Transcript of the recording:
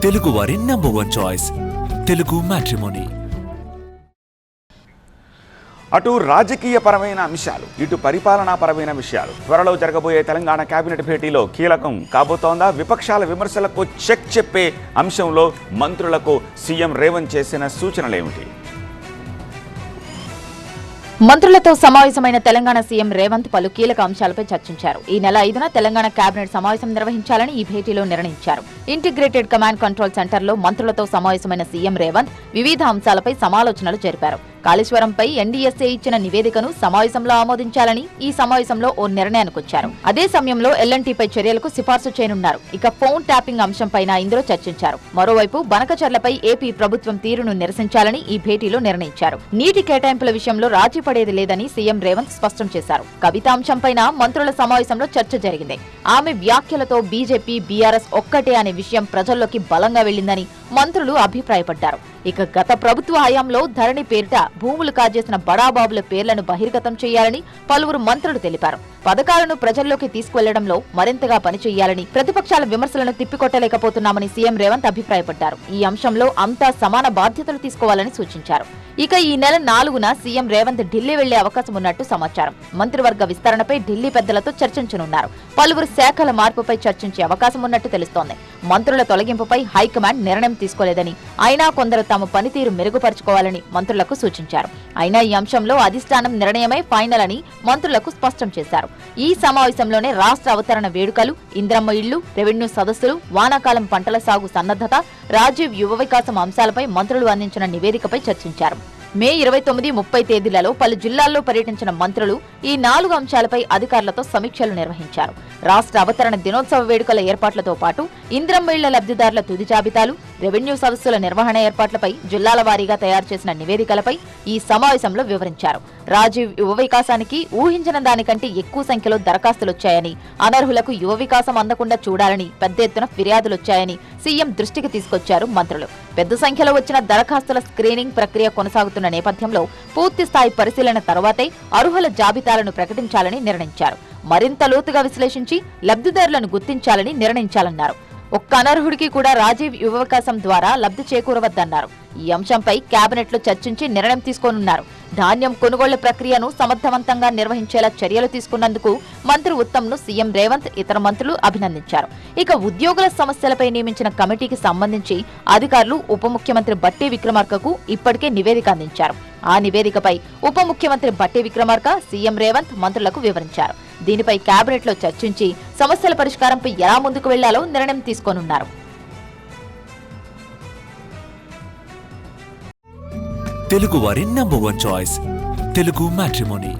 తెలుగు వారి #1 choice Telugu matrimony. అటు రాజకీయపరమైన అంశాలు, ఇటు పరిపాలనాపరమైన విషయాలు త్వరలో జరగబోయే తెలంగాణ కేబినెట్ భేటీలో కీలకం కాబోతోందా? విపక్షాల విమర్శలకు చెక్ చెప్పే అంశంలో మంత్రులకు సీఎం రేవంత్ చేసిన సూచనలేమిటి? మంత్రులతో సమావేశమైన తెలంగాణ సీఎం రేవంత్ పలు కీలక అంశాలపై చర్చించారు. ఈ నెల 5న తెలంగాణ కేబినెట్ సమావేశం నిర్వహించాలని ఈ భేటీలో నిర్ణయించారు. ఇంటిగ్రేటెడ్ కమాండ్ కంట్రోల్ సెంటర్లో మంత్రులతో సమావేశమైన సీఎం రేవంత్ వివిధ అంశాలపై సమాలోచనలు జరిపారు. కాళేశ్వరంపై ఎన్డీఎస్ఏ ఇచ్చిన నివేదికను సమావేశంలో ఆమోదించాలని ఈ సమావేశంలో ఓ నిర్ణయానికి వచ్చారు. అదే సమయంలో ఎల్ఎన్టీపై చర్యలకు సిఫార్సు చేయనున్నారు. ఇక ఫోన్ ట్యాపింగ్ అంశంపైన ఇందులో చర్చించారు. మరోవైపు బనకచర్లపై ఏపీ ప్రభుత్వం తీరును నిరసించాలని ఈ భేటీలో నిర్ణయించారు. నీటి కేటాయింపుల విషయంలో రాజీ పడేది లేదని సీఎం రేవంత్ స్పష్టం చేశారు. కవిత అంశంపైన మంత్రుల సమావేశంలో చర్చ జరిగింది. ఆమె వ్యాఖ్యలతో బీజేపీ, బీఆర్ఎస్ ఒక్కటే అనే విషయం ప్రజల్లోకి బలంగా వెళ్లిందని మంత్రులు అభిప్రాయపడ్డారు. ఇక గత ప్రభుత్వ హయాంలో ధరణి పేరిట భూములు కాజేసిన బడాబాబుల పేర్లను బహిర్గతం చేయాలని పలువురు మంత్రులు తెలిపారు. పథకాలను ప్రజల్లోకి తీసుకువెళ్లడంలో మరింతగా పనిచేయాలని, ప్రతిపక్షాల విమర్శలను తిప్పికొట్టలేకపోతున్నామని సీఎం రేవంత్ అభిప్రాయపడ్డారు. ఈ అంశంలో అంతా సమాన బాధ్యతలు తీసుకోవాలని సూచించారు. ఇక ఈ నెల 4న సీఎం రేవంత్ ఢిల్లీ వెళ్లే అవకాశం ఉన్నట్టు సమాచారం. మంత్రివర్గ విస్తరణపై ఢిల్లీ పెద్దలతో చర్చించనున్నారు. పలువురు శాఖల మార్పుపై చర్చించే అవకాశం ఉన్నట్టు తెలుస్తోంది. మంత్రుల తొలగింపుపై హైకమాండ్ నిర్ణయం తీసుకోలేదని, అయినా కొందరు తమ పనితీరు మెరుగుపరుచుకోవాలని మంత్రులకు సూచించారు. అయినా ఈ అంశంలో అధిష్టానం నిర్ణయమే ఫైనల్ అని మంత్రులకు స్పష్టం చేశారు. ఈ సమావేశంలోనే రాష్ట్ర అవతరణ వేడుకలు, ఇంద్రమ్మ ఇళ్లు, రెవెన్యూ సదస్సులు, వానాకాలం పంటల సాగు సన్నద్ధత, రాజీవ్ యువ వికాసం అంశాలపై మంత్రులు అందించిన నివేదికపై చర్చించారు. మే 29, 30 తేదీలలో పలు జిల్లాల్లో పర్యటించిన మంత్రులు ఈ 4 అంశాలపై అధికారులతో సమీక్షలు నిర్వహించారు. రాష్ట్ర అవతరణ దినోత్సవ వేడుకల ఏర్పాట్లతో పాటు ఇంద్రమ్మ ఇళ్ల లబ్ధిదారుల తుది జాబితాలు, రెవెన్యూ సదస్సుల నిర్వహణ ఏర్పాట్లపై జిల్లాల వారీగా తయారు చేసిన నివేదికలపై ఈ సమావేశంలో వివరించారు. రాజీవ్ యువ వికాసానికి ఊహించిన దానికంటే ఎక్కువ సంఖ్యలో దరఖాస్తులొచ్చాయని, అనర్హులకు యువ వికాసం అందకుండా చూడాలని పెద్ద ఎత్తున ఫిర్యాదులొచ్చాయని సీఎం దృష్టికి తీసుకొచ్చారు మంత్రులు. పెద్ద సంఖ్యలో వచ్చిన దరఖాస్తుల స్క్రీనింగ్ ప్రక్రియ కొనసాగుతున్న నేపథ్యంలో పూర్తి స్థాయి పరిశీలన తర్వాతే అర్హుల జాబితాలను ప్రకటించాలని నిర్ణయించారు. మరింత లోతుగా విశ్లేషించి లబ్ధిదారులను గుర్తించాలని నిర్ణయించాలన్నారు. ఒక్క అనర్హుడికి కూడా రాజీవ్ యువ వికాసం ద్వారా లబ్ధి చేకూరవద్దన్నారు. ఈ అంశంపై కేబినెట్ లో చర్చించి నిర్ణయం తీసుకోనున్నారు. ధాన్యం కొనుగోళ్ల ప్రక్రియను సమర్థవంతంగా నిర్వహించేలా చర్యలు తీసుకున్నందుకు మంత్రి ఉత్తమ్ను సీఎం రేవంత్, ఇతర మంత్రులు అభినందించారు. ఇక ఉద్యోగుల సమస్యలపై నియమించిన కమిటీకి సంబంధించి అధికారులు ఉప ముఖ్యమంత్రి బట్టి విక్రమార్కకు ఇప్పటికే నివేదిక అందించారు. ఆ నివేదికపై ఉప ముఖ్యమంత్రి బట్టి విక్రమార్క, సీఎం రేవంత్ మంత్రులకు వివరించారు. దీనిపై కేబినెట్ లో చర్చించి సమస్యల పరిష్కారంపై ఎలా ముందుకు వెళ్లాలో నిర్ణయం తీసుకోనున్నారు. తెలుగు వారి #1 చాయిస్ తెలుగు మ్యాట్రిమోనీ.